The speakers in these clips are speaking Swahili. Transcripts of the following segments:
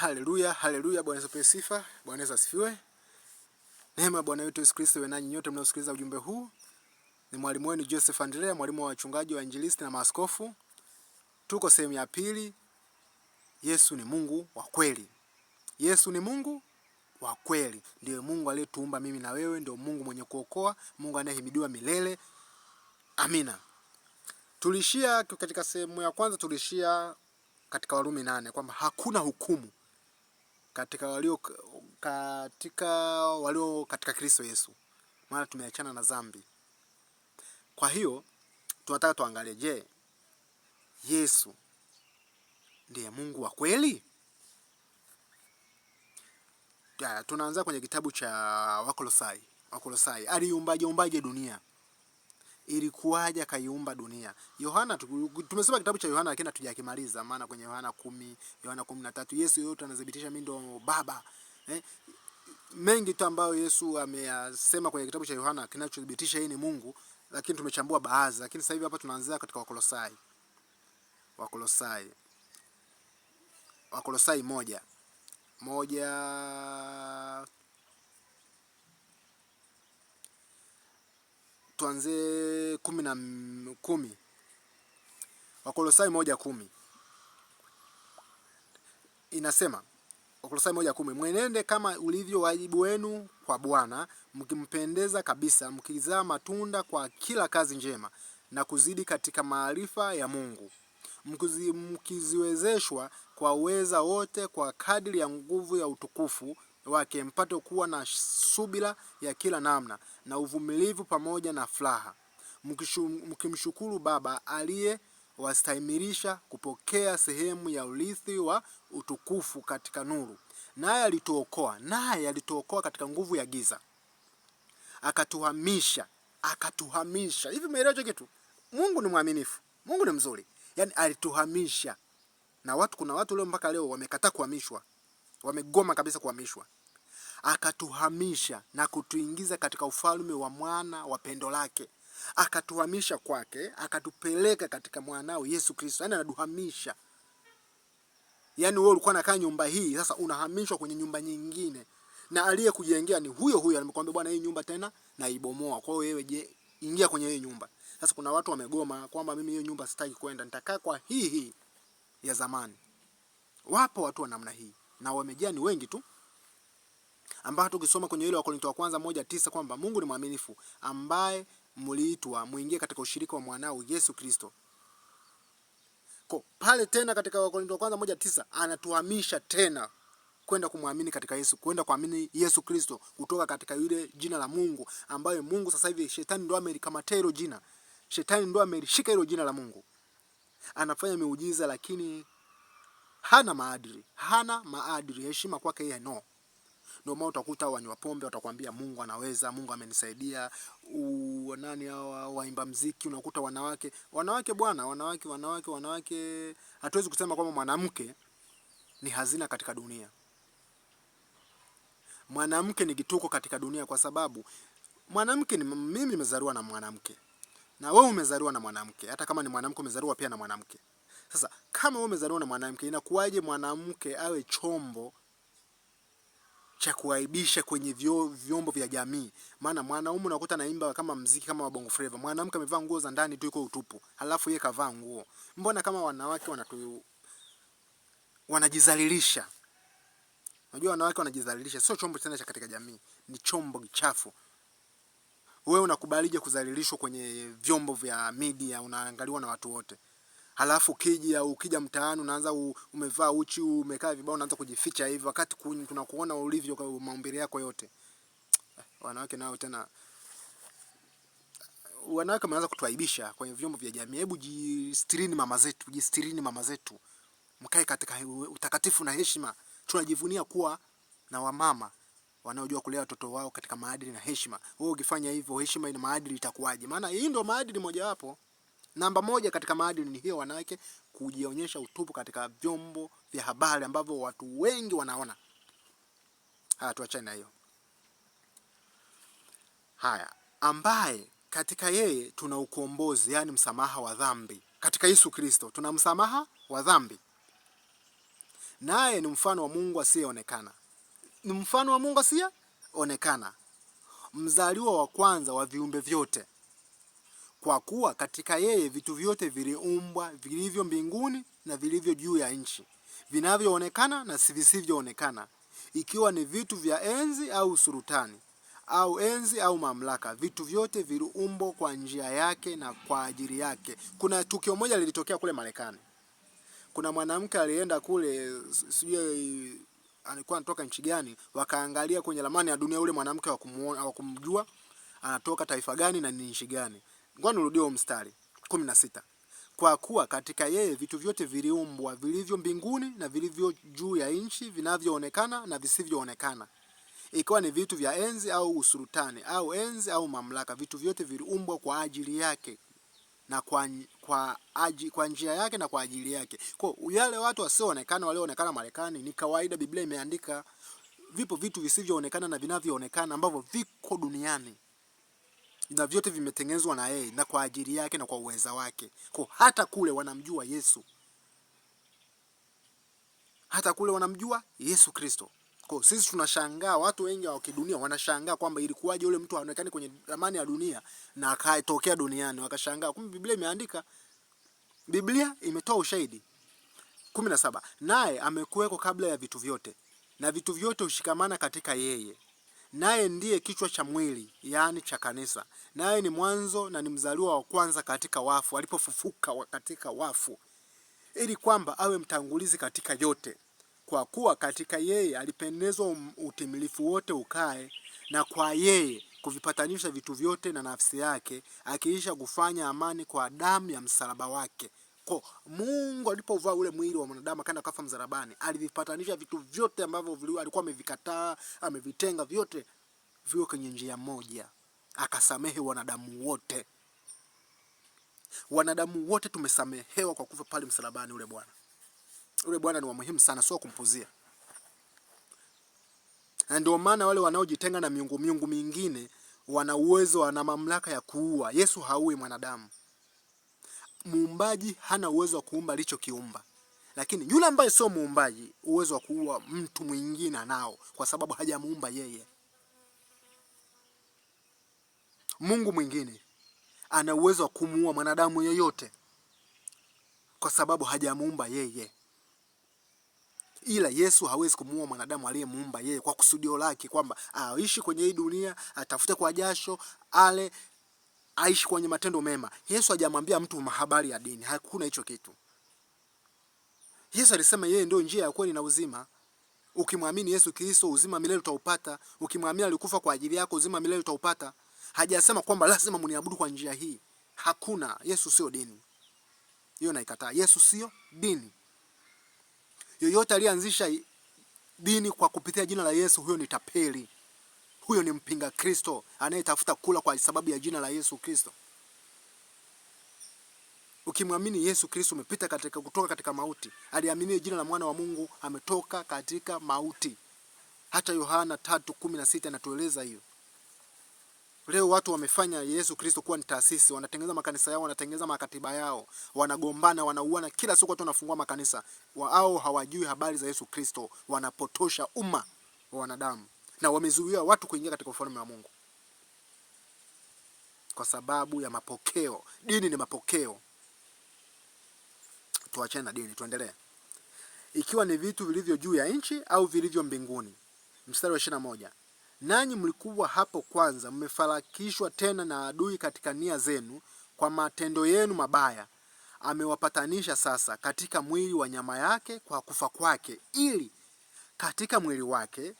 Haleluya, haleluya, Bwana Yesu apewe sifa, Bwana Yesu asifiwe. Neema Bwana wetu Yesu Kristo iwe nanyi nyote mnaosikiliza ujumbe huu. Ni mwalimu wenu Joseph Andrea, mwalimu wa wachungaji wa injilisti na maaskofu. Tuko sehemu ya pili. Yesu ni Mungu wa kweli. Yesu ni Mungu wa kweli. Ndiye Mungu aliyetuumba mimi na wewe, ndio Mungu mwenye kuokoa, Mungu anayehimidiwa milele. Amina. Tulishia katika sehemu ya kwanza, tulishia katika Warumi 8 kwamba hakuna hukumu katika walio katika Kristo Yesu, maana tumeachana na dhambi. Kwa hiyo tunataka tuangalie, je, Yesu ndiye Mungu wa kweli? Tunaanza kwenye kitabu cha Wakolosai. Aliumbaje dunia? Ilikuwaje akaiumba dunia? Yohana, tumesoma kitabu cha Yohana lakini hatujakimaliza, maana kwenye Yohana 10, Yohana 13 Yesu yote anadhibitisha mimi ndo Baba. Mengi tu ambayo Yesu ameyasema kwenye kitabu cha Yohana kinachodhibitisha yeye ni Mungu, lakini tumechambua baadhi. Lakini sasa hivi hapa tunaanzia katika Wakolosai 1. Tuanze 10. Wakolosai 1:10. Inasema Wakolosai 1:10, mwenende kama ulivyo wajibu wenu kwa Bwana, mkimpendeza kabisa, mkizaa matunda kwa kila kazi njema na kuzidi katika maarifa ya Mungu, mkiziwezeshwa kwa uweza wote kwa kadiri ya nguvu ya utukufu wake, mpate kuwa na subira ya kila namna na uvumilivu pamoja na furaha, mkimshukuru Baba aliye wastahimilisha kupokea sehemu ya urithi wa utukufu katika nuru. Naye alituokoa katika nguvu ya giza, akatuhamisha. Hivi umeelewa kitu? Mungu ni mwaminifu, Mungu ni mzuri. Yaani alituhamisha. Na kuna watu leo mpaka leo wamekataa kuhamishwa. Wamegoma kabisa kuhamishwa. Akatuhamisha na kutuingiza katika ufalme wa mwana wa pendo lake. Akatuhamisha kwake, akatupeleka katika mwanao Yesu Kristo. Yaani anaduhamisha. Yaani wewe ulikuwa unakaa nyumba hii, sasa unahamishwa kwenye nyumba nyingine. Na aliyekujengea ni huyo. Amekwambia, bwana, hii nyumba tena na ibomoa. Kwa hiyo wewe ingia kwenye hii nyumba. Sasa kuna watu wamegoma kwamba mimi hiyo nyumba sitaki kwenda, nitakaa kwa hii ya zamani. Wapo watu wa namna hii na wamejaa, ni wengi tu, ambao tukisoma kwenye ile Wakorintho wa kwanza 1:9 kwamba Mungu ni mwaminifu, ambaye mliitwa muingie katika ushirika wa mwanao Yesu Kristo. Kwa pale tena katika Wakorintho wa kwanza 1:9 anatuhamisha tena kwenda kumwamini katika Yesu, kwenda kuamini Yesu Kristo, kutoka katika yule jina la Mungu ambaye Mungu sasa hivi shetani ndo amelikamata hilo jina. Shetani ndo amelishika hilo jina la Mungu. Anafanya miujiza lakini hana maadili, heshima kwake yeye no. Ndio maana utakuta wanywa pombe watakwambia Mungu anaweza, Mungu amenisaidia. Nani hao waimba muziki, unakuta wanawake bwana, wanawake. Hatuwezi kusema kwamba mwanamke ni hazina katika dunia. Mwanamke ni kituko katika dunia, kwa sababu mwanamke ni mimi nimezaliwa na mwanamke. Na wewe umezaliwa na mwanamke. Hata kama ni mwanamke umezaliwa pia na mwanamke. Sasa kama wewe umezaliwa na mwanamke, inakuwaje mwanamke awe chombo cha kuaibisha kwenye vyombo vya jamii? Maana mwanaume unakuta naimba kama muziki kama Bongo Flava, mwanamke amevaa nguo za ndani tu, iko utupu, halafu yeye kavaa nguo. Mbona kama wanawake wanajizalilisha? Unajua wanawake wanajizalilisha, sio chombo tena cha katika jamii, ni chombo kichafu. Wewe unakubalije kuzalilishwa kwenye vyombo vya media, unaangaliwa na watu wote? Halafu ukija mtaani unaanza umevaa uchi, umekaa vibao, unaanza kujificha hivi wakati tunakuona ulivyo kwa maumbile yako yote. Wanawake nao tena, wanawake wameanza kutuaibisha kwenye vyombo vya jamii. Hebu jistirini mama zetu. Mkae katika utakatifu na heshima. Tunajivunia kuwa na wamama wanaojua kulea watoto wao katika maadili na heshima. Wewe ukifanya hivyo, heshima na maadili itakuwaje? Maana hii ndio maadili mojawapo. Namba 1 katika maadili ni hiyo, wanawake kujionyesha utupu katika vyombo vya habari ambavyo watu wengi wanaona. Tuachane na hiyo. Ambaye katika yeye tuna ukombozi, yani msamaha wa dhambi. Katika Yesu Kristo tuna msamaha wa dhambi. naye ni mfano wa Mungu asiyeonekana. Ni mfano wa Mungu asiyeonekana, mzaliwa wa kwanza wa viumbe vyote. Kwa kuwa katika yeye vitu vyote viliumbwa, vilivyo mbinguni na vilivyo juu ya nchi, vinavyoonekana na visivyoonekana, ikiwa ni vitu vya enzi au sultani au enzi au mamlaka. Vitu vyote viliumbwa kwa njia yake na kwa ajili yake. Kuna tukio moja lilitokea kule Marekani. Kuna mwanamke alienda kule, sijui alikuwa anatoka nchi gani, wakaangalia kwenye ramani ya dunia ule mwanamke wa kumjua anatoka taifa gani na ni nchi gani. Ngoja nirudie mstari 16. Kwa kuwa katika yeye vitu vyote viliumbwa, vilivyo mbinguni na vilivyo juu ya nchi, vinavyoonekana na visivyoonekana, ikiwa ni vitu vya enzi au usultani au enzi au mamlaka. Vitu vyote viliumbwa kwa ajili yake na kwa njia yake na kwa ajili yake. Kwa yale watu wasioonekana walioonekana Marekani ni kawaida. Biblia imeandika vipo vitu visivyoonekana na vinavyoonekana ambavyo viko duniani, na vyote vimetengenezwa na yeye na kwa ajili yake na kwa uweza wake. Kwa hata kule wanamjua Yesu, hata kule wanamjua Yesu Kristo. Kwa sisi tunashangaa, watu wengi wa kidunia wanashangaa kwamba ilikuwaje yule mtu aonekane kwenye ramani ya dunia na akatokea duniani, wakashangaa. Kumbe Biblia imeandika, Biblia imetoa ushahidi. 17. Naye amekuweko kabla ya vitu vyote, na vitu vyote hushikamana katika yeye. Naye ndiye kichwa cha mwili, yaani cha kanisa. Naye ni mwanzo na ni mzaliwa wa kwanza katika wafu, alipofufuka katika wafu, ili kwamba awe mtangulizi katika yote. Kwa kuwa katika yeye alipendezwa utimilifu wote ukae, na kwa yeye kuvipatanisha vitu vyote na nafsi yake, akiisha kufanya amani kwa damu ya msalaba wake. Kwa Mungu alipovaa ule mwili wa mwanadamu akaenda kafa msalabani, alivipatanisha vitu vyote ambavyo alikuwa amevikataa, amevitenga, vyote viwe kwenye njia moja. Akasamehe wanadamu wote. Wanadamu wote tumesamehewa kwa kufa pale msalabani. Ule Bwana ni wa muhimu sana, sio kumpuzia. Na ndio maana wale wanaojitenga na miungu mingine wana uwezo, wana mamlaka ya kuua. Yesu haui mwanadamu. Muumbaji hana uwezo wa kuumba alichokiumba, lakini yule ambaye sio muumbaji uwezo wa kuua mtu mwingine anao, kwa sababu hajamuumba yeye. Mungu mwingine ana uwezo wa kumuua mwanadamu yeyote kwa sababu hajamuumba yeye, ila Yesu hawezi kumuua mwanadamu aliyemuumba yeye kwa kusudio lake, kwamba aishi kwenye hii dunia, atafute kwa jasho, ale, aishi kwenye matendo mema. Yesu hajamwambia mtu habari ya dini, hakuna hicho kitu. Yesu alisema yeye ndio njia ya kweli na uzima. Ukimwamini Yesu Kristo, uzima milele utaupata. Ukimwamini alikufa kwa ajili yako, uzima milele utaupata. Hajasema kwamba lazima mniabudu kwa njia hii. Hakuna. Yesu sio dini. Hiyo naikataa. Yesu sio dini. Yoyote alianzisha dini kwa kupitia jina la Yesu, huyo ni tapeli. Huyo ni mpinga Kristo anayetafuta kula kwa sababu ya jina la Yesu Kristo. Ukimwamini Yesu Kristo umepita kutoka katika mauti. Aliamini jina la mwana wa Mungu ametoka katika mauti. Hata Yohana 3:16 anatueleza hiyo. Leo watu wamefanya Yesu Kristo kuwa ni taasisi, wanatengeneza makanisa yao, wanatengeneza makatiba yao, wanagombana, wanauana, kila siku watu wanafungua makanisa. Wao hawajui habari za Yesu Kristo, wanapotosha umma wa wanadamu na wamezuia watu kuingia katika ufalme wa Mungu kwa sababu ya mapokeo. Dini ni mapokeo. Tuachane na dini, tuendelee. Ikiwa ni vitu vilivyo juu ya nchi au vilivyo mbinguni. Mstari wa 21. Nanyi mlikuwa hapo kwanza, mmefarakishwa tena na adui katika nia zenu kwa matendo yenu mabaya. Amewapatanisha sasa katika mwili wa nyama yake kwa kufa kwake, ili katika mwili wake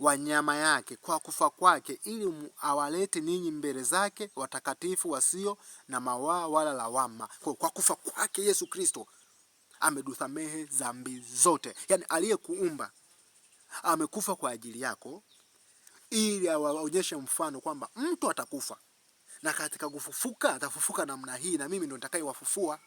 wa nyama yake kwa kufa kwake, ili awalete ninyi mbele zake watakatifu, wasio na mawaa wala lawama. Kwa kufa kwake Yesu Kristo amedusamehe dhambi zote. Yani aliyekuumba amekufa kwa ajili yako, ili awaonyeshe mfano kwamba mtu atakufa na katika kufufuka atafufuka namna hii, na mimi ndo nitakayewafufua.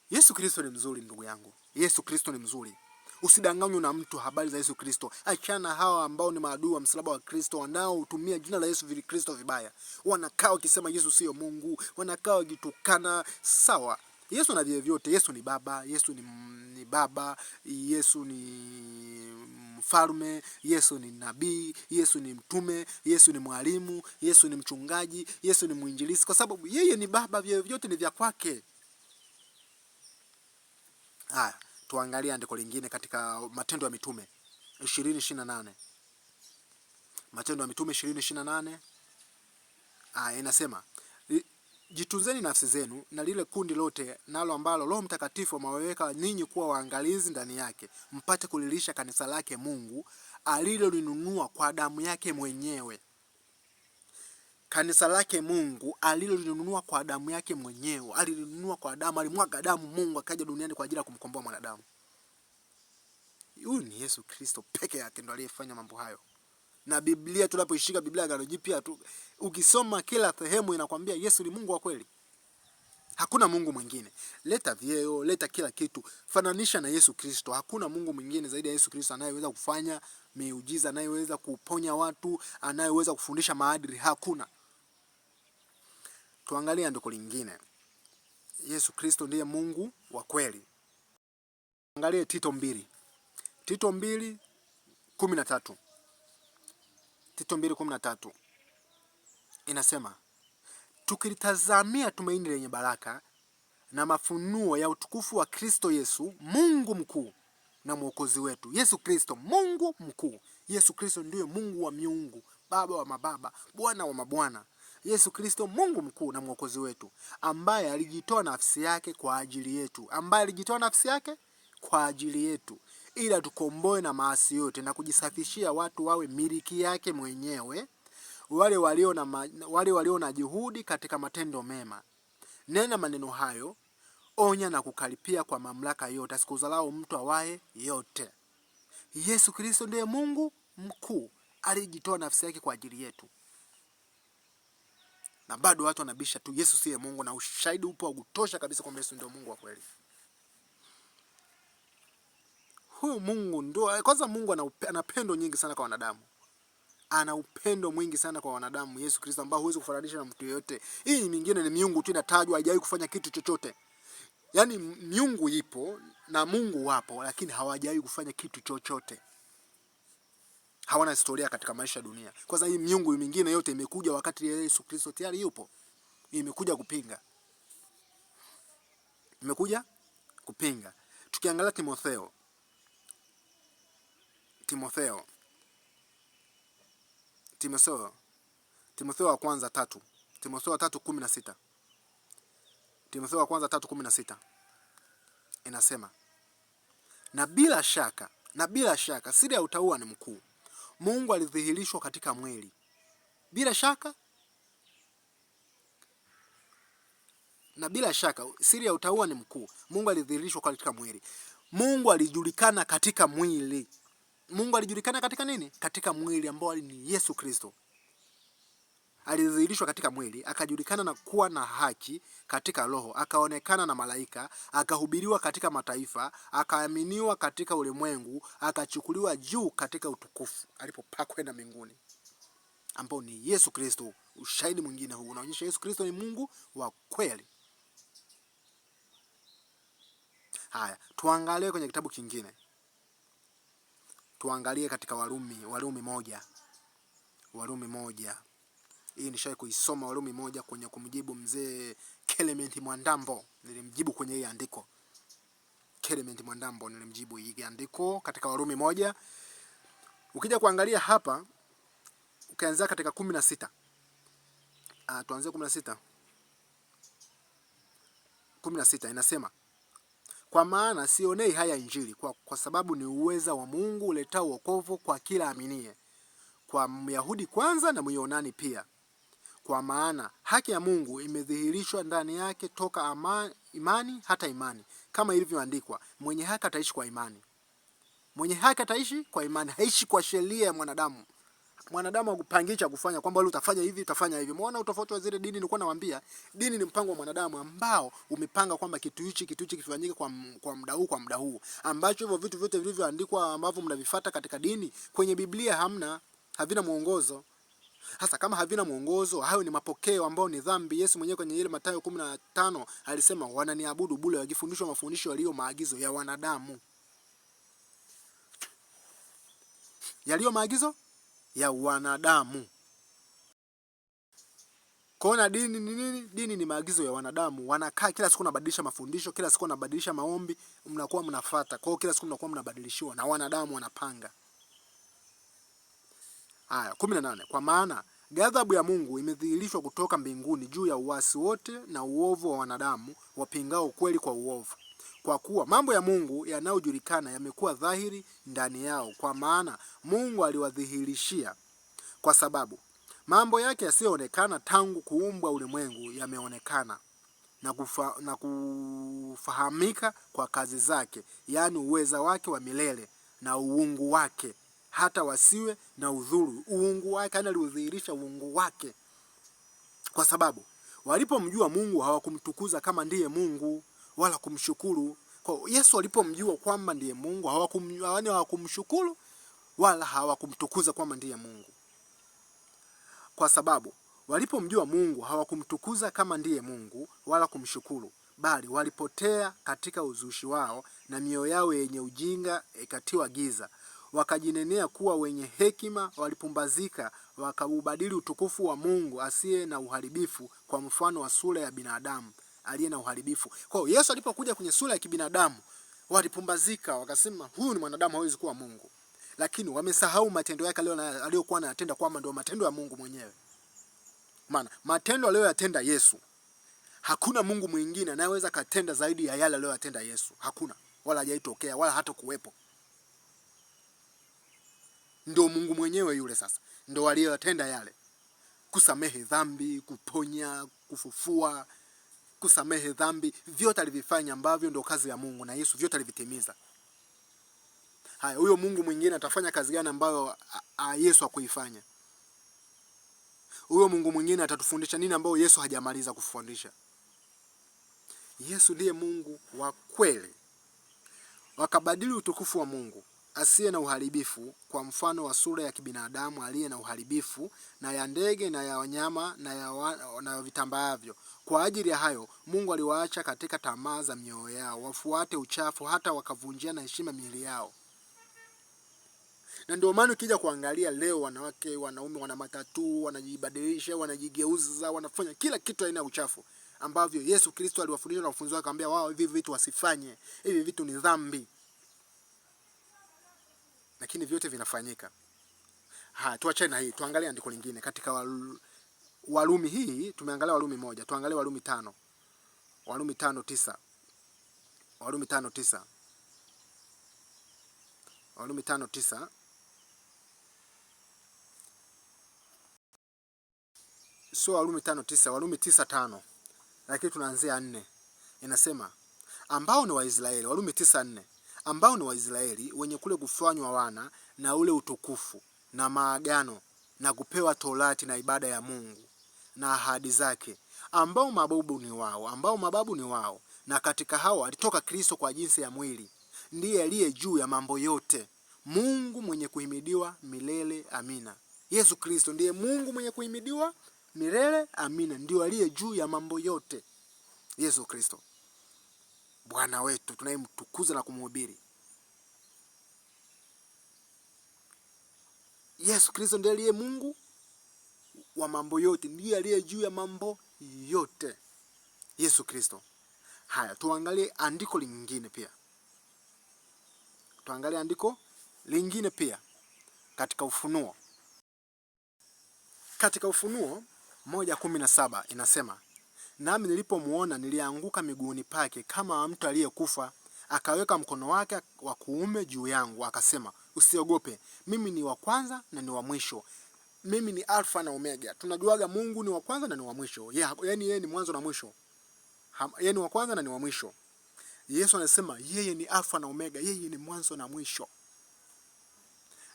Yesu Kristo ni mzuri ndugu yangu. Yesu Kristo ni mzuri. Usidanganywe na mtu habari za Yesu Kristo. Achana hawa ambao ni maadui wa msalaba wa Kristo, wanaotumia jina la Yesu Kristo vibaya. Wanakaa wakisema Yesu sio Mungu, wanakaa wakitukana. Sawa, Yesu na vile vyote. Yesu ni baba, Yesu ni baba, Yesu ni mfalme, Yesu ni nabii, Yesu ni mtume, Yesu ni mwalimu, Yesu ni mchungaji, Yesu ni mwinjilisti, kwa sababu yeye ni baba, vile vyote ni vya kwake. Haya, tuangalie andiko lingine katika Matendo ya Mitume 20:28. Matendo ya Mitume 20:28. Inasema, jitunzeni nafsi zenu na lile kundi lote nalo ambalo Roho Mtakatifu amewaweka ninyi kuwa waangalizi ndani yake, mpate kulilisha kanisa lake Mungu alilolinunua kwa damu yake mwenyewe. Kanisa lake Mungu alilolinunua kwa damu yake mwenyewe. Alilinunua kwa damu, alimwaga damu Mungu akaja duniani kwa ajili ya kumkomboa mwanadamu. Huyu ni Yesu Kristo peke yake ndo aliyefanya mambo hayo. Na Biblia, tunapoishika Biblia Agano Jipya tu, ukisoma kila sehemu inakwambia Yesu ni Mungu wa kweli. Hakuna Mungu mwingine. Leta vyeo, leta kila kitu, fananisha na Yesu Kristo. Hakuna Mungu mwingine zaidi ya Yesu Kristo anayeweza kufanya miujiza, anayeweza kuponya watu, anayeweza kufundisha maadili. Hakuna. Tuangalie andiko lingine. Yesu Kristo ndiye Mungu wa kweli. Angalie Tito 2. Tito 2:13. Tito 2:13 inasema, tukilitazamia tumaini lenye baraka na mafunuo ya utukufu wa Kristo Yesu, Mungu mkuu na mwokozi wetu. Yesu Kristo, Mungu mkuu. Yesu Kristo ndiye Mungu wa miungu, Baba wa mababa, Bwana wa mabwana. Yesu Kristo, Mungu mkuu na mwokozi wetu, ambaye alijitoa nafsi yake kwa ajili yetu. Ambaye alijitoa nafsi yake kwa ajili yetu, ili tukomboe na maasi yote na kujisafishia watu wawe miliki yake mwenyewe, wale walio na juhudi katika matendo mema. Nena maneno hayo, onya na kukaripia kwa mamlaka yote, asikudharau mtu awaye yote. Yesu Kristo ndiye Mungu mkuu, alijitoa nafsi yake kwa ajili yetu. Na bado watu wanabisha tu Yesu siye Mungu, na ushahidi upo wa kutosha kabisa kwamba Yesu ndio Mungu wa kweli. Huyu Mungu ndio kwanza. Mungu ana upendo nyingi sana kwa wanadamu. Ana upendo mwingi sana kwa wanadamu. Yesu Kristo ambao huwezi kufananisha na mtu yeyote. Hii mingine ni miungu tu inatajwa, haijawahi kufanya kitu chochote. Yaani miungu ipo na Mungu wapo, lakini hawajawahi kufanya kitu chochote. Hawana historia katika maisha ya dunia. Kwanza hii miungu mingine yote imekuja wakati Yesu Kristo tayari yupo. Imekuja kupinga. Imekuja kupinga. Tukiangalia Timotheo wa kwanza 3. Timotheo wa 3:16. Timotheo wa kwanza 3:16 inasema, na bila shaka siri ya utauwa ni mkuu. Mungu alidhihirishwa katika mwili. Bila shaka siri ya utauwa ni mkuu. Mungu alidhihirishwa katika mwili. Mungu alijulikana katika mwili. Mungu alijulikana katika nini? Katika mwili ambao ni Yesu Kristo. Alidhihirishwa katika mwili, akajulikana na kuwa na haki katika roho, akaonekana na malaika, akahubiriwa katika mataifa, akaaminiwa katika ulimwengu, akachukuliwa juu katika utukufu alipopaa kwenda mbinguni, ambao ni Yesu Kristo. Ushahidi mwingine huu unaonyesha Yesu Kristo ni Mungu wa kweli. Haya, tuangalie kwenye kitabu kingine. Tuangalie katika Warumi 1. Hii nishawahi kuisoma Warumi 1 kwenye kumjibu mzee Clement Mwandambo. Nilimjibu kwenye hii andiko. Clement Mwandambo nilimjibu hii andiko katika Warumi 1. Ukija kuangalia hapa, ukianzia katika 16. Tuanzie 16. 16 inasema, kwa maana sionei haya Injili kwa sababu ni uweza wa Mungu uletao wokovu kwa kila aminie, kwa Myahudi kwanza na Myunani pia. Kwa maana haki ya Mungu imedhihirishwa ndani yake toka imani hata imani, kama ilivyoandikwa, mwenye haki ataishi kwa imani. Mwenye haki ataishi kwa imani, haishi kwa sheria ya mwanadamu. Mwanadamu akupangisha kufanya kwamba wewe utafanya hivi, utafanya hivi. Muona utofauti wa zile dini. Nilikuwa nawaambia, dini ni mpango wa mwanadamu ambao umepanga kwamba kitu hichi kifanyike kwa muda huu, ambacho hivyo vitu vyote vilivyoandikwa ambavyo mnavifuata katika dini kwenye Biblia havina mwongozo. Sasa kama havina mwongozo, hayo ni mapokeo ambayo ni dhambi. Yesu mwenyewe kwenye ile Mathayo 15 alisema wananiabudu bure wakifundishwa mafundisho yaliyo maagizo ya wanadamu. Yaliyo maagizo ya wanadamu. Kuona dini ni nini? Dini ni maagizo ya wanadamu. Wanakaa kila siku nabadilisha mafundisho, kila siku nabadilisha maombi, mnakuwa mnafuata. Kwa hiyo kila siku mnakuwa mnabadilishiwa na wanadamu wanapanga. Haya, 18. Kwa maana ghadhabu ya Mungu imedhihirishwa kutoka mbinguni juu ya uasi wote na uovu wa wanadamu wapingao ukweli kwa uovu. Kwa kuwa mambo ya Mungu yanayojulikana yamekuwa dhahiri ndani yao, kwa maana Mungu aliwadhihirishia. Kwa sababu mambo yake yasiyoonekana tangu kuumbwa ulimwengu yameonekana na kufahamika kwa kazi zake, yaani uweza wake wa milele na uungu wake, hata wasiwe na udhuru. Uungu wake, aliudhihirisha uungu wake. Kwa sababu walipomjua Mungu hawakumtukuza kama ndiye Mungu wala kumshukuru. Kwa Yesu walipomjua kwamba ndiye Mungu hawakumshukuru wala hawakumtukuza kwamba ndiye Mungu. Kwa sababu walipomjua Mungu hawakumtukuza kama ndiye Mungu wala kumshukuru, bali walipotea katika uzushi wao, na mioyo yao yenye ujinga ikatiwa giza. Wakajinenea kuwa wenye hekima, walipumbazika, wakaubadili utukufu wa Mungu asiye na uharibifu kwa mfano wa sura ya binadamu aliye na uharibifu. Kwa hiyo Yesu alipokuja kwenye sura ya kibinadamu, walipumbazika, wakasema huyu ni mwanadamu, hawezi kuwa Mungu. Lakini wamesahau matendo yake aliyokuwa anayatenda kwamba ndio matendo ya Mungu mwenyewe. Maana matendo aliyoyatenda Yesu, hakuna Mungu mwingine anayeweza katenda zaidi ya yale aliyoyatenda Yesu. Hakuna, wala hajaitokea wala hata kuwepo. Ndio Mungu mwenyewe yule. Sasa ndio aliyoyatenda yale: kusamehe dhambi, kuponya, kufufua, kusamehe dhambi, vyote alivifanya ambavyo ndio kazi ya Mungu, na Yesu vyote alivitimiza. Haya, huyo Mungu mwingine atafanya kazi gani ambayo Yesu hakuifanya? Huyo Mungu mwingine atatufundisha nini ambayo Yesu hajamaliza kufundisha? Yesu ndiye Mungu wa kweli. Wakabadili utukufu wa Mungu asiye na uharibifu kwa mfano wa sura ya kibinadamu aliye na uharibifu, na ya ndege na ya wanyama na vitambaavyo. Kwa ajili ya hayo Mungu aliwaacha katika tamaa za mioyo yao, wafuate uchafu, hata wakavunjiana heshima miili yao. Na ndio maana ukija kuangalia leo, wanawake, wanaume wana matatu, wanajibadilisha, wanajigeuza, wanafanya kila kitu aina ya uchafu ambavyo Yesu Kristo aliwafundisha na wafunzi wake, akamwambia wao hivi vitu wasifanye, hivi vitu ni dhambi. Lakini vyote vinafanyika. Tuachane na hii, tuangalie andiko lingine katika Warumi. Hii tumeangalia Warumi 1, tuangalie Warumi 5. Warumi 5:9. Warumi 5:9. Warumi 5:9. Sio Warumi 5:9, Warumi 9:5. Lakini tunaanzia 4. Inasema ambao ni Waisraeli, Warumi 9:4. Ambao ni Waisraeli wenye kule kufanywa wana na ule utukufu na maagano na kupewa Torati na ibada ya Mungu na ahadi zake, ambao mababu ni wao, na katika hao alitoka Kristo kwa jinsi ya mwili, ndiye aliye juu ya mambo yote, Mungu mwenye kuhimidiwa milele. Amina. Yesu Kristo ndiye Mungu mwenye kuhimidiwa milele. Amina. Ndio aliye juu ya mambo yote. Yesu Kristo Bwana wetu tunayemtukuza na kumhubiri. Yesu Kristo ndiye aliye Mungu wa mambo yote, ndiye aliye juu ya mambo yote. Yesu Kristo. Haya, tuangalie andiko lingine pia. Tuangalie andiko lingine pia katika Ufunuo. Katika Ufunuo 1:17 inasema, nami nilipomuona nilianguka miguuni pake kama mtu aliyekufa, akaweka mkono wake wa kuume juu yangu, akasema, usiogope, mimi ni wa kwanza na ni wa mwisho. Mimi ni Alfa na Omega. Tunajuaga Mungu ni wa kwanza na ni wa mwisho. Yaani yeye ni mwanzo na mwisho. Yeye ni wa kwanza na ni wa mwisho. Yesu anasema yeye ni Alfa na Omega, yeye ni mwanzo na mwisho.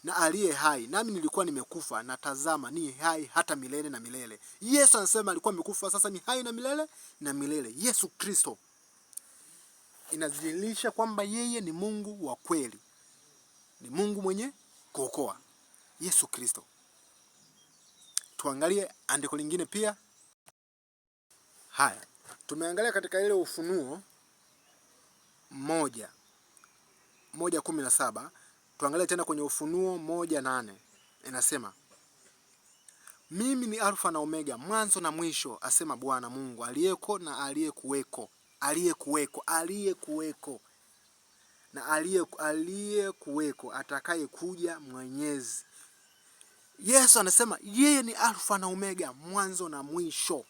Na aliye hai, nami nilikuwa nimekufa, na tazama ni hai hata milele na milele. Yesu anasema alikuwa amekufa, sasa ni hai na milele na milele. Yesu Kristo inazilisha kwamba yeye ni Mungu wa kweli, ni Mungu mwenye kuokoa. Yesu Kristo. Tuangalie andiko lingine pia. Haya, tumeangalia katika ile Ufunuo 1:17. Tuangalie tena kwenye Ufunuo 1:8. Inasema, mimi ni Alfa na Omega, mwanzo na mwisho, asema Bwana Mungu aliyeko na aliyekuweko, na aliyekuweko, atakaye kuja, Mwenyezi. Yesu anasema yeye ni Alfa na Omega, mwanzo na mwisho.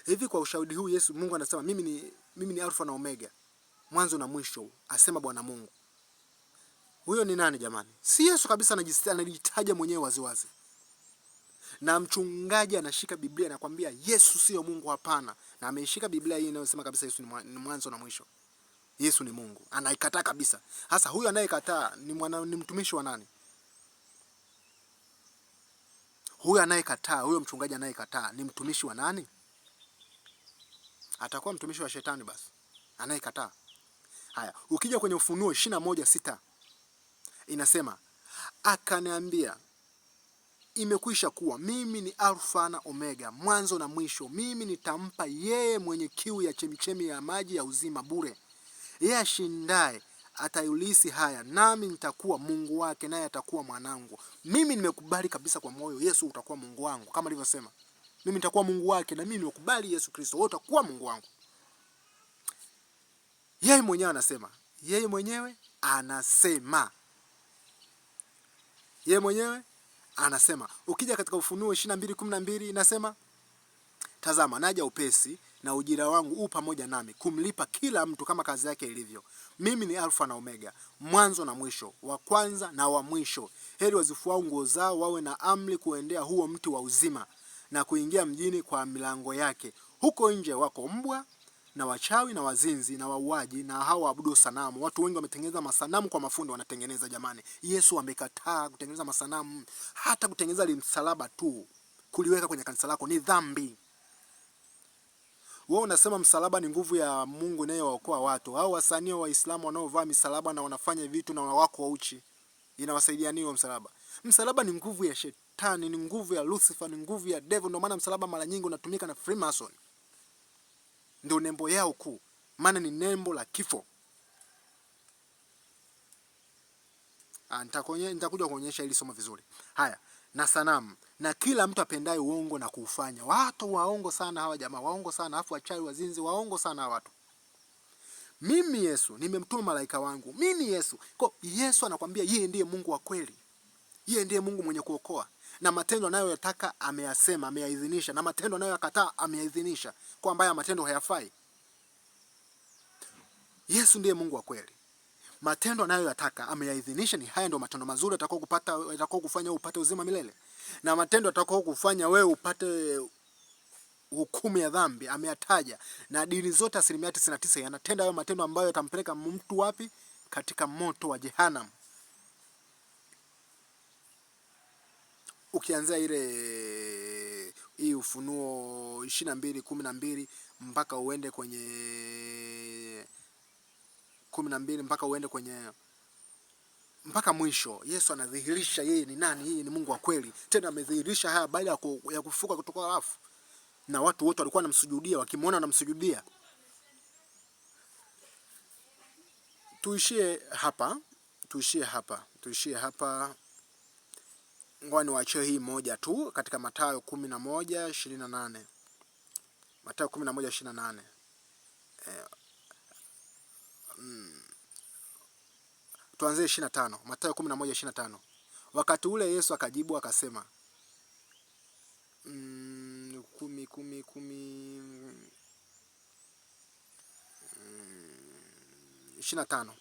Hivi kwa ushahidi huu Yesu, Mungu anasema mimi ni Alfa na Omega, mwanzo na mwisho, asema Bwana Mungu. Huyo ni nani jamani? Si Yesu kabisa, anajitaja mwenyewe waziwazi. Na mchungaji anashika Biblia na kwambia Yesu sio Mungu, hapana. Na ameishika Biblia hii inayosema kabisa Yesu ni mwanzo na mwisho. Yesu ni Mungu. Anaikataa kabisa. Sasa huyo anayekataa ni mtumishi wa nani? Huyo anayekataa, huyo mchungaji anayekataa ni mtumishi wa nani? Atakuwa mtumishi wa shetani basi. Anayekataa. Haya, ukija kwenye Ufunuo 21:6 inasema, akaniambia, imekwisha kuwa, mimi ni Alfa na Omega, mwanzo na mwisho. Mimi nitampa yeye mwenye kiu ya chemichemi ya maji ya uzima bure. Yeye ashindaye atayulisi haya, nami nitakuwa Mungu wake, naye atakuwa mwanangu. Mimi nimekubali kabisa kwa moyo, Yesu utakuwa Mungu wangu, kama alivyosema. Mimi nitakuwa Mungu wake, na mimi nimekubali Yesu Kristo, wewe utakuwa Mungu wangu. Yeye mwenyewe anasema. Yeye mwenyewe anasema. Ukija katika Ufunuo 22:12 inasema, tazama naja upesi, na ujira wangu u pamoja nami, kumlipa kila mtu kama kazi yake ilivyo. Mimi ni Alfa na Omega, mwanzo na mwisho, wa kwanza na wa mwisho. Heri wazifuao nguo zao wawe na amri kuendea huo mti wa uzima, na kuingia mjini kwa milango yake. Huko nje wako mbwa na wachawi na wazinzi na wauaji na hao waabudu sanamu. Watu wengi wametengeneza masanamu kwa mafundi wanatengeneza jamani. Yesu amekataa kutengeneza masanamu. Hata kutengeneza msalaba tu, kuliweka kwenye kanisa lako ni dhambi. Wewe unasema msalaba ni nguvu ya Mungu inayowaokoa watu. Hao wasanii wa Waislamu wanaovaa misalaba na wanafanya vitu na wako wauchi, inawasaidia nini msalaba? Msalaba ni nguvu ya shetani, ni nguvu ya Lucifer, ni nguvu ya devil. Ndio maana msalaba mara nyingi unatumika na Freemason. Ndio nembo yao kuu, maana ni nembo la kifo. Nitakuja kuonyesha ili somo vizuri. Haya, na sanamu, na kila mtu apendaye uongo na kuufanya. Watu waongo sana hawa jamaa, waongo sana, afu wachawi, wazinzi, waongo sana hawa watu. Mimi Yesu nimemtuma malaika wangu. Mimi Yesu. Kwa Yesu anakuambia yeye ndiye Mungu wa kweli. Yeye ndiye Mungu mwenye kuokoa. Na matendo anayoyataka ameyasema, ameyaidhinisha, na matendo anayoyakataa ameyaidhinisha, kwa ambaye matendo hayafai. Yesu ndiye Mungu wa kweli. Matendo anayoyataka ameyaidhinisha, ni haya ndio matendo mazuri atakao kufanya upate uzima milele. Na matendo atakao kufanya wewe upate hukumu ya dhambi ameyataja, na dini zote 99% yanatenda hayo matendo ambayo yatampeleka mtu wapi? Katika moto wa Jehanamu. Ukianzia hii Ufunuo 22:12 mpaka uende kwenye 12 mpaka uende kwenye mpaka mwisho, Yesu anadhihirisha yeye ni nani. Yeye ni Mungu wa kweli. Tena amedhihirisha haya baada ya kufufuka kutoka wafu, na watu wote walikuwa wanamsujudia, wakimwona wanamsujudia. Tuishie hapa. Ngoja niwaachie hii moja tu katika Mathayo 11:28. Mathayo 11:28. Tuanzie 25. Mathayo 11:25. Wakati ule Yesu akajibu akasema, 25.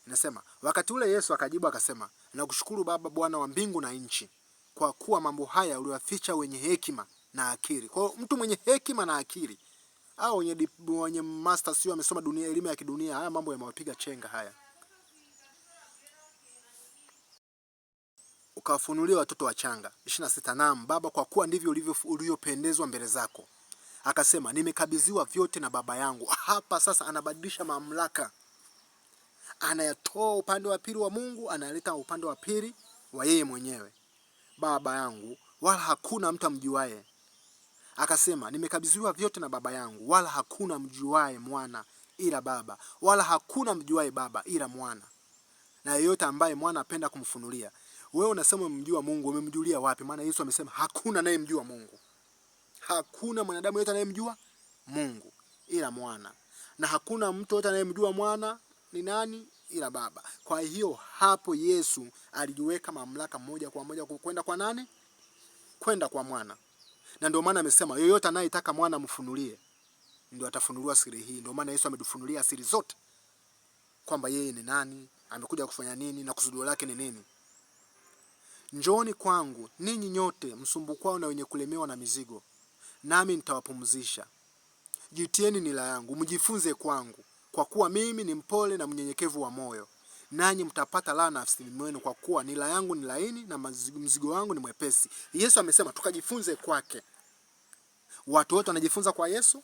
Inasema, wakati ule Yesu akajibu akasema, nakushukuru Baba, Bwana wa mbingu na nchi, kwa kuwa mambo haya uliwaficha wenye hekima na akili. Kwa mtu mwenye hekima na akili, au wenye master sio amesoma dunia, elimu ya kidunia, haya mambo yamewapiga chenga haya. Ukawafunulia watoto wachanga. 26. Naam Baba, kwa kuwa ndivyo ulivyopendezwa mbele zako. Akasema, nimekabidhiwa vyote na Baba yangu. Hapa sasa anabadilisha mamlaka. Anayatoa upande wa pili wa Mungu, analeta upande wa pili wa yeye mwenyewe. Baba yangu, wala hakuna mtu amjuaye. Akasema, nimekabidhiwa vyote na Baba yangu, wala hakuna mjuaye Mwana ila Baba, wala hakuna mjuaye Baba ila Mwana, na yeyote ambaye Mwana apenda kumfunulia. Wewe unasema umemjua Mungu, umemjulia wapi? Maana Yesu amesema hakuna anayemjua Mungu. Hakuna mwanadamu yote anayemjua Mungu ila Mwana, na hakuna mtu yote anayemjua Mwana ni nani ila Baba. Kwa hiyo hapo Yesu alijiweka mamlaka moja kwa moja kwenda kwa nani? Kwenda kwa Mwana. Na ndio maana amesema yoyote anayetaka Mwana amfunulie ndio atafunuliwa siri hii. Ndio maana Yesu ametufunulia siri zote, kwamba yeye ni nani, amekuja kufanya nini na kusudio lake ni nini. Njooni kwangu ninyi nyote msumbukao na wenye kulemewa na mizigo, nami nitawapumzisha. Jitieni nila yangu, mjifunze kwangu, kwa kuwa mimi ni mpole na mnyenyekevu wa moyo, nanyi mtapata raha nafsini mwenu, kwa kuwa nila yangu ni laini na mzigo wangu ni mwepesi. Yesu amesema tukajifunze kwake. Watu wote wanajifunza kwa Yesu?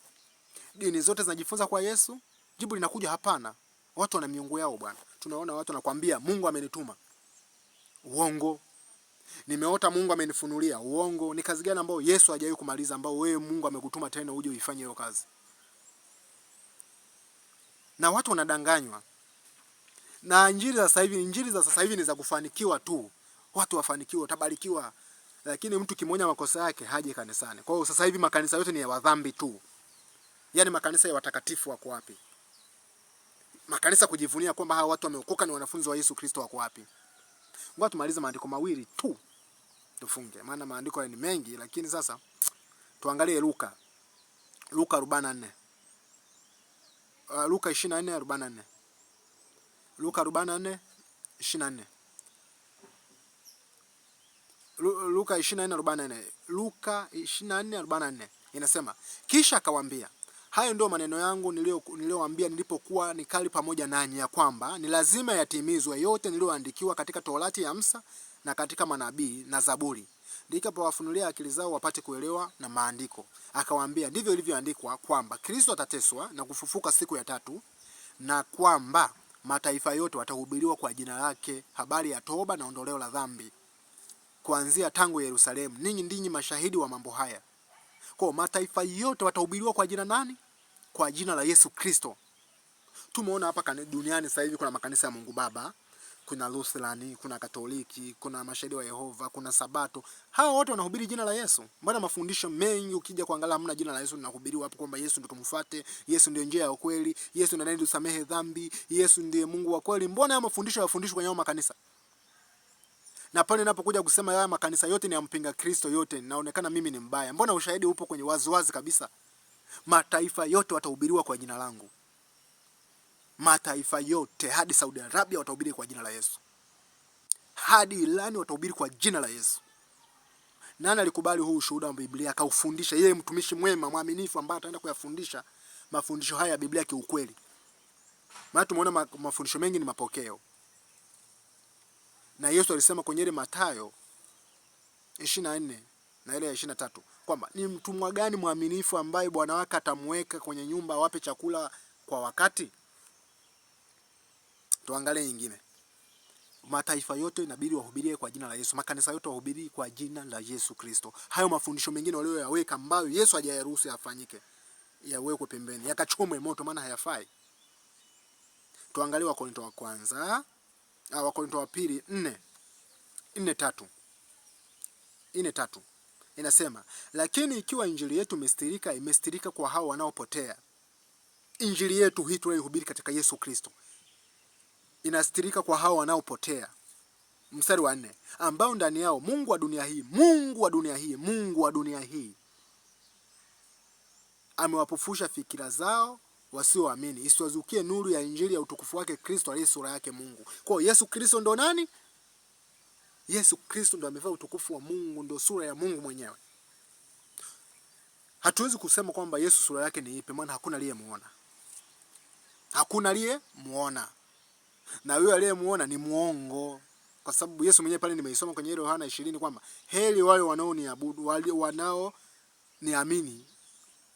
Dini zote zinajifunza kwa Yesu? Jibu linakuja hapana. Watu wana miungu yao bwana. Tunaona watu wanakuambia Mungu amenituma. Uongo. Nimeota Mungu amenifunulia. Uongo. Ni kazi gani ambayo Yesu hajawahi kumaliza, ambao wewe Mungu amekutuma tena uje uifanye hiyo kazi? Na watu wanadanganywa. Na injili za sasa hivi ni za kufanikiwa tu. Watu wafanikiwa, utabarikiwa. Lakini mtu kimoja makosa yake haje kanisani. Kwa hiyo sasa hivi makanisa yote ni ya wadhambi tu. Yaani makanisa ya watakatifu wako wapi? Makanisa kujivunia kwamba hawa watu wameokoka ni wanafunzi wa Yesu Kristo wako wapi? Ngoja tumalize maandiko mawili tu tufunge. Maana maandiko ni mengi, lakini sasa tuangalie Luka 44. Luka 24:44. Luka 44:24. Luka 24:44. Luka 24:44 inasema, kisha akawaambia, hayo ndio maneno yangu niliyowaambia nilipokuwa nikali pamoja nanyi, ya kwamba ni lazima yatimizwe yote niliyoandikiwa katika Torati ya Musa na katika manabii na Zaburi. Nikapowafunulia akili zao wapate kuelewa na maandiko. Akawaambia, ndivyo ilivyoandikwa kwamba Kristo atateswa na kufufuka siku ya tatu, na kwamba mataifa yote watahubiriwa kwa jina lake habari ya toba na ondoleo la dhambi, kuanzia tangu Yerusalemu. Ninyi ndinyi mashahidi wa mambo haya. Kwa mataifa yote watahubiriwa kwa jina nani? Kwa jina la Yesu Kristo. Tumeona hapa duniani sasa hivi kuna makanisa ya Mungu Baba, kuna Lutheran, kuna Katoliki, kuna Mashahidi wa Yehova, kuna Sabato. Hao wote wanahubiri jina la Yesu. Mbona mafundisho mengi ukija kuangalia hamna jina la Yesu linahubiriwa hapo, kwamba Yesu ndio tumfuate, Yesu ndio njia ya ukweli, Yesu ndiye anayetusamehe dhambi, Yesu ndiye Mungu wa kweli. Mbona haya mafundisho yafundishwa kwenye makanisa? Na pale ninapokuja kusema haya makanisa yote ni yampinga Kristo, yote naonekana mimi ni mbaya. Mbona ushahidi upo kwenye waziwazi kabisa? Mataifa yote watahubiriwa kwa jina langu. Mataifa yote hadi Saudi Arabia watahubiri kwa jina la Yesu. Hadi Irani watahubiri kwa jina la Yesu. Nani alikubali huu ushuhuda wa Biblia akaufundisha? Yeye mtumishi mwema mwaminifu ambaye ataenda kuyafundisha mafundisho haya ya Biblia kiukweli. Maana tumeona mafundisho mengi ni mapokeo. Na Yesu alisema kwenye ile Mathayo 24 na ile ya 23 kwamba ni mtumwa gani mwaminifu ambaye bwana wake atamweka kwenye nyumba awape chakula kwa wakati. Tuangalie nyingine. Mataifa yote inabidi wahubirie kwa jina la Yesu. Makanisa yote wahubiri kwa jina la Yesu Kristo. Hayo mafundisho mengine walioyaweka ambayo Yesu hajayaruhusu yafanyike, yawekwe pembeni, yakachomwe moto, maana hayafai. Tuangalie Wakorintho wa kwanza, Wakorintho wa pili 4:3. Inasema, lakini ikiwa injili yetu imestirika kwa hao wanaopotea. Injili yetu hii tunayohubiri katika Yesu Kristo inastirika kwa hao wanaopotea. Mstari wa 4, ambao ndani yao Mungu wa dunia hii amewapofusha fikira zao wasioamini, isiwazukie nuru ya injili ya utukufu wake Kristo aliye sura yake Mungu. Kwa Yesu Kristo ndo nani? Yesu Kristo ndo amevaa utukufu wa Mungu, ndo sura ya Mungu mwenyewe. Hatuwezi kusema kwamba Yesu sura yake ni ipi, maana hakuna aliyemuona. Na yule aliyemuona ni muongo, kwa sababu Yesu mwenyewe pale nimeisoma kwenye Yohana 20 kwamba heri wale wanaoniabudu, wale wanaoniamini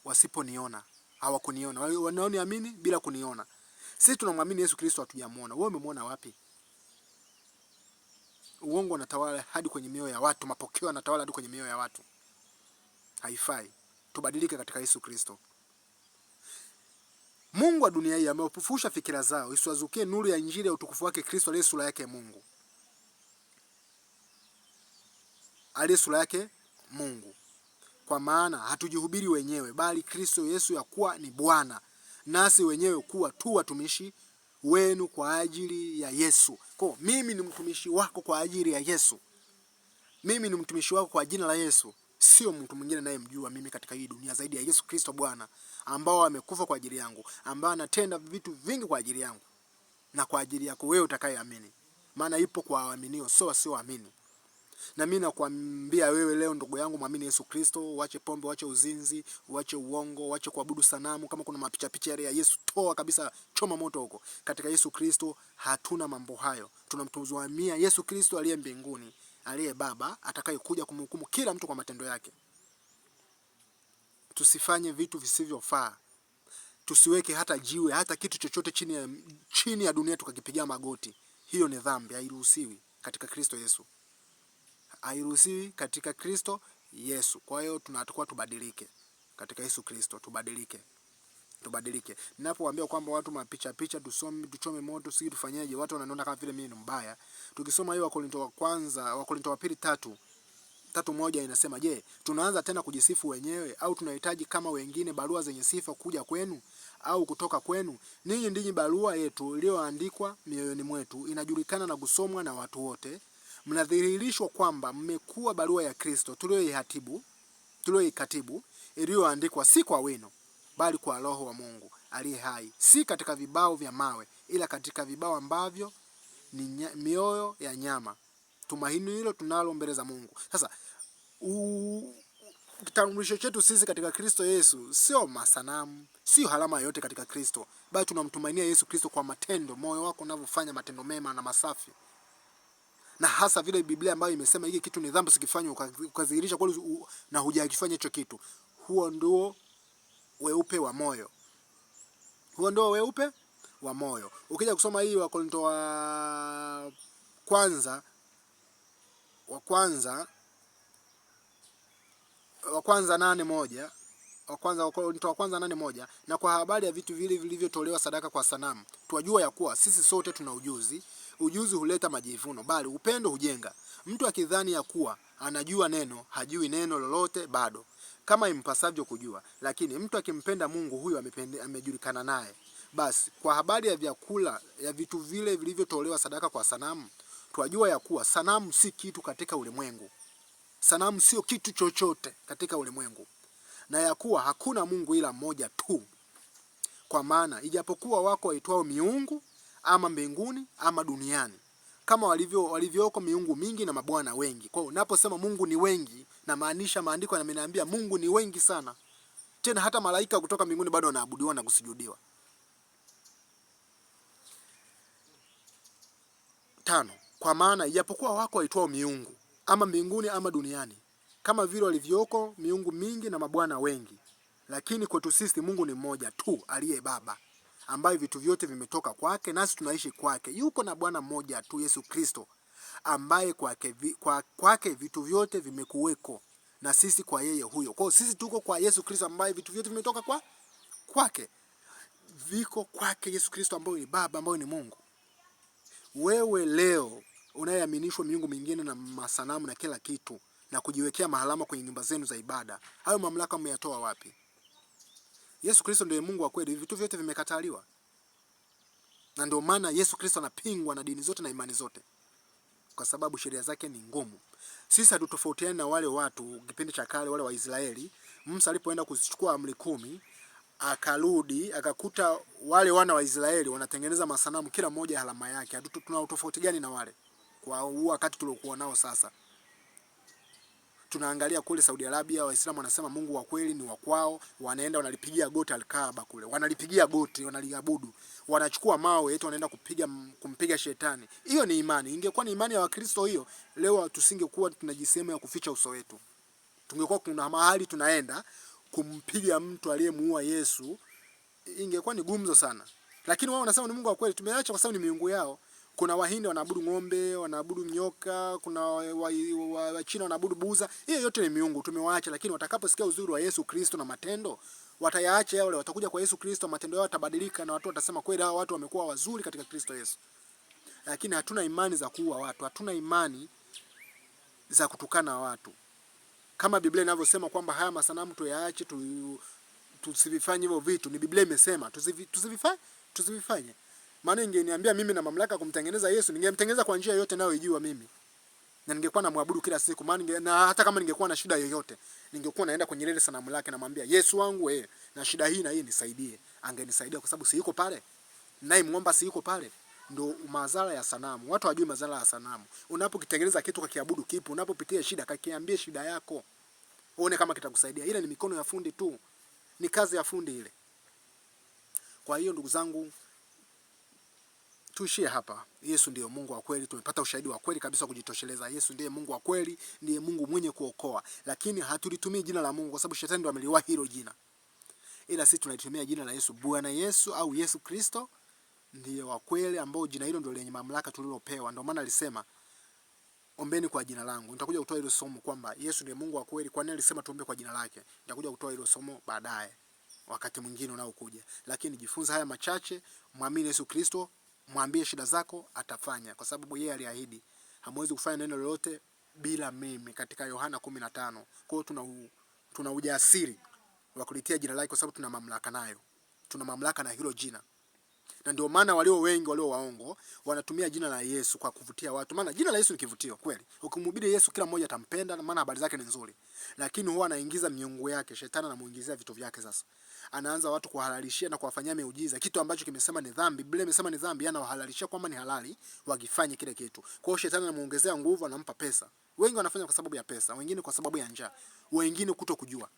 wasiponiona, hawakuniona, wale wanaoniamini bila kuniona. Sisi tunamwamini Yesu Kristo, hatujamuona. Wewe umemuona wapi? Uongo unatawala hadi kwenye mioyo ya watu, mapokeo yanatawala hadi kwenye mioyo ya watu. Haifai. Tubadilike katika Yesu Kristo. Mungu wa dunia hii ameupofusha fikira zao isiwazukie nuru ya injili ya utukufu wake Kristo aliye sura yake Mungu. Aliye sura yake Mungu. Kwa maana hatujihubiri wenyewe, bali Kristo Yesu ya kuwa ni Bwana, nasi wenyewe kuwa tu watumishi wenu kwa ajili ya Yesu. Kwa mimi ni mtumishi wako kwa ajili ya Yesu. Mimi ni mtumishi wako kwa jina la Yesu. Sio mtu mwingine ninayemjua mimi katika hii dunia zaidi ya Yesu Kristo Bwana, ambao amekufa kwa ajili yangu, ambao anatenda vitu vingi kwa ajili yangu na kwa ajili yako wewe utakayeamini. Maana ipo kwa waaminio, sio wasioamini. Na mimi nakwambia wewe leo ndugu yangu, muamini Yesu Kristo, uache pombe, uache uzinzi, uache uongo, uache kuabudu sanamu. Kama kuna mapicha ya Yesu, toa kabisa, choma moto huko. Katika Yesu Kristo hatuna mambo hayo. Tunamtazamia Yesu Kristo aliye mbinguni, aliye Baba, atakayekuja kumhukumu kila mtu kwa matendo yake. Tusifanye vitu visivyofaa. Tusiweke hata jiwe, hata kitu chochote chini ya dunia tukakipigia magoti. Hiyo ni dhambi, hairuhusiwi katika Kristo Yesu. Hairuhusiwi katika Kristo Yesu. Kwa hiyo tunatakiwa tubadilike katika Yesu Kristo, tubadilike. Ninapowaambia kwamba watu mapicha tuchome moto, sisi tufanyaje? Watu wanaona kama vile mimi ni mbaya. Tukisoma hiyo Wakorintho wa pili 3:1 inasema, je, tunaanza tena kujisifu wenyewe au tunahitaji kama wengine barua zenye sifa kuja kwenu au kutoka kwenu? Ninyi ndinyi barua yetu iliyoandikwa mioyoni mwetu, inajulikana na kusomwa na watu wote. Mnadhihirishwa kwamba mmekuwa barua ya Kristo tulioikatibu, iliyoandikwa si kwa wino bali kwa Roho wa Mungu aliye hai, si katika vibao vya mawe, ila katika vibao ambavyo ni mioyo ya nyama. Tumaini hilo tunalo mbele za Mungu. Sasa kitambulisho chetu sisi katika Kristo Yesu sio masanamu, sio alama yote katika Kristo, bali tunamtumainia Yesu Kristo kwa matendo, moyo wako unavyofanya matendo mema na masafi. Na hasa vile Biblia ambayo imesema hiki kitu ni dhambi usikifanye, ukadhihirisha kweli na hujakifanya hicho kitu. Huo ndio weupe wa moyo. Ukija kusoma hii Wakorintho wa kwanza 8:1, na kwa habari ya vitu vile vilivyotolewa sadaka kwa sanamu, twajua ya kuwa sisi sote tuna ujuzi. Ujuzi huleta majivuno, bali upendo hujenga. Mtu akidhani ya kuwa anajua neno, hajui neno lolote bado, kama impasavyo kujua. Lakini mtu akimpenda Mungu, huyo amejulikana naye. Basi kwa habari ya vyakula ya vitu vile vilivyotolewa sadaka kwa sanamu, twajua ya kuwa sanamu si kitu katika ulimwengu. Sanamu sio kitu chochote katika ulimwengu, na ya kuwa hakuna Mungu ila mmoja tu. Kwa maana ijapokuwa wako waitwao miungu, ama mbinguni ama duniani, kama walivyoko miungu mingi na mabwana wengi. Kwa hiyo unaposema Mungu ni wengi, na maanisha maandiko yananiambia Mungu ni wengi sana. Tena hata malaika kutoka mbinguni bado wanaabudiwa na kusujudiwa. 5. Kwa maana ijapokuwa wako waitwao miungu, ama mbinguni ama duniani, kama vile walivyoko miungu mingi na mabwana wengi, lakini kwetu sisi Mungu ni mmoja tu, aliye Baba, ambaye vitu vyote vimetoka kwake, nasi tunaishi kwake. Yuko na Bwana mmoja tu, Yesu Kristo, ambaye kwake vitu vyote vimekuweko, na sisi kwa yeye huyo. Kwa hiyo sisi tuko kwa Yesu Kristo, ambaye vitu vyote vimetoka kwake. Viko kwake Yesu Kristo, ambaye ni Baba, ambaye ni Mungu. Wewe leo unayeaminishwa miungu mingine na masanamu na kila kitu, na kujiwekea mahalama kwenye nyumba zenu za ibada, hayo mamlaka mmeyatoa wapi? Yesu Kristo ndiye Mungu wa kweli. Vitu vyote vimekataliwa. Na ndio maana Yesu Kristo anapingwa na dini zote na imani zote, kwa sababu sheria zake ni ngumu. Sisi hatutofautiani na wale watu kipindi cha kale, wale wa Israeli. Musa alipoenda kuzichukua amri 10, akarudi akakuta wale wana wa Israeli wanatengeneza masanamu, kila mmoja alama yake. Tuna utofauti gani na wale kwa wakati tuliokuwa nao sasa? Tunaangalia kule Saudi Arabia, Waislamu wanasema Mungu wa kweli ni wa kwao, wanaenda wanalipigia goti Al-Kaaba kule. Wanalipigia goti, wanaliabudu. Wanachukua mawe eti wanaenda kumpiga shetani. Hiyo ni imani. Ingekuwa ni imani ya Wakristo hiyo, leo tusingekuwa tunajisema ya kuficha uso wetu. Tungekuwa kuna mahali tunaenda kumpiga mtu aliyemuua Yesu, ingekuwa ni gumzo sana. Lakini wao wanasema ni Mungu wa kweli. Tumeacha kwa sababu ni miungu yao. Kuna Wahindi wanaabudu ng'ombe, wanaabudu nyoka, kuna Wachina wanaabudu buza. Hiyo yote ni miungu, tumewaacha. Lakini watakaposikia uzuri wa Yesu Kristo na matendo, watayaacha yale, watakuja kwa Yesu Kristo, matendo yao yatabadilika na watu watasema kweli hao watu wamekuwa wazuri katika Kristo Yesu. Lakini hatuna imani za kuua watu, hatuna imani za kutukana watu. Kama Biblia inavyosema kwamba haya masanamu tuyaache, tusivifanye hivyo vitu. Ni Biblia imesema tusivifanye. Maana ingeniambia mimi na mamlaka kumtengeneza Yesu, ningemtengeneza kwa njia yote ninayojua mimi. Na ningekuwa namwabudu kila siku. Maana na hata kama ningekuwa na shida yoyote, ningekuwa naenda kwenye ile sanamu lake na namwambia Yesu wangu na shida hii na hii nisaidie. Angenisaidia kwa sababu si yuko pale. Naye muomba si yuko pale. Ndio madhara ya sanamu. Watu hawajui madhara ya sanamu. Unapokitengeneza kitu kakiabudu kipo, unapopitia shida kakiambie shida yako. Uone kama kitakusaidia. Ile ni mikono ya fundi tu. Ni kazi ya fundi ile. Kwa hiyo ndugu zangu, tuishie hapa. Yesu ndiye Mungu wa kweli. Tumepata ushahidi wa kweli kabisa kujitosheleza. Yesu ndiye Mungu wa kweli, ndiye Mungu mwenye kuokoa. Lakini hatulitumii jina la Mungu kwa sababu shetani ndo ameliwahi hilo jina. Ila sisi tunalitumia jina la Yesu. Bwana Yesu au Yesu Kristo ndiye wa kweli, ambao jina hilo ndio lenye mamlaka tulilopewa. Ndio maana alisema ombeni kwa jina langu. Nitakuja kutoa hilo somo kwamba Yesu ndiye Mungu wa kweli. Kwa nini alisema tuombe kwa jina lake? Nitakuja kutoa hilo somo baadaye, wakati mwingine unaokuja. Lakini jifunza haya machache, muamini Yesu Kristo, mwambie shida zako, atafanya, kwa sababu yeye aliahidi. Hamwezi kufanya neno lolote bila mimi, katika Yohana 15. Kwa hiyo tuna ujasiri wa kulitia jina lake kwa sababu tuna mamlaka nayo. Tuna mamlaka na hilo jina. Na ndio maana walio wengi, walio waongo, wanatumia jina la Yesu kwa kuvutia watu. Maana jina la Yesu ni kivutio kweli. Ukimhubiri Yesu kila mmoja atampenda, na maana habari zake ni nzuri. Lakini huwa anaingiza miungu yake, shetani anamuingizia vitu vyake sasa. Anaanza watu kuhalalishia na kuwafanyia miujiza, kitu ambacho kimesema ni dhambi. Biblia imesema ni dhambi, anawahalalishia kwamba ni halali, wakifanye kile kitu. Kwa hiyo shetani anamuongezea nguvu, anampa pesa. Wengi wanafanya kwa sababu ya pesa, wengine kwa sababu ya njaa, wengine kutokujua.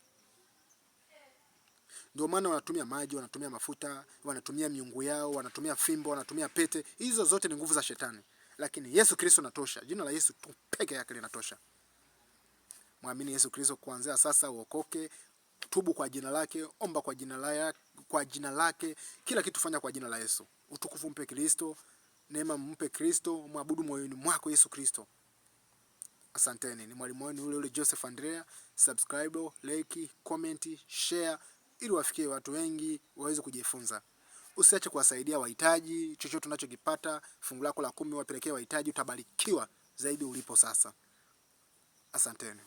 Ndio maana wanatumia maji, wanatumia mafuta, wanatumia miungu yao, wanatumia fimbo, wanatumia pete. Hizo zote ni nguvu za shetani. Lakini Yesu Kristo anatosha. Jina la Yesu tu peke yake linatosha. Muamini Yesu Kristo kuanzia sasa, uokoke, tubu kwa jina lake, omba kwa jina lake, kila kitu fanya kwa jina la Yesu. Utukufu mpe Kristo, neema mpe Kristo, muabudu moyoni mwako Yesu Kristo. Asanteni. Ni mwalimu wenu yule Joseph Andrea. Subscribe, like, comment, share ili wafikie watu wengi waweze kujifunza. Usiache kuwasaidia wahitaji. Chochote unachokipata, fungu lako la 10 wapelekee wahitaji, utabarikiwa zaidi ulipo sasa. Asanteni.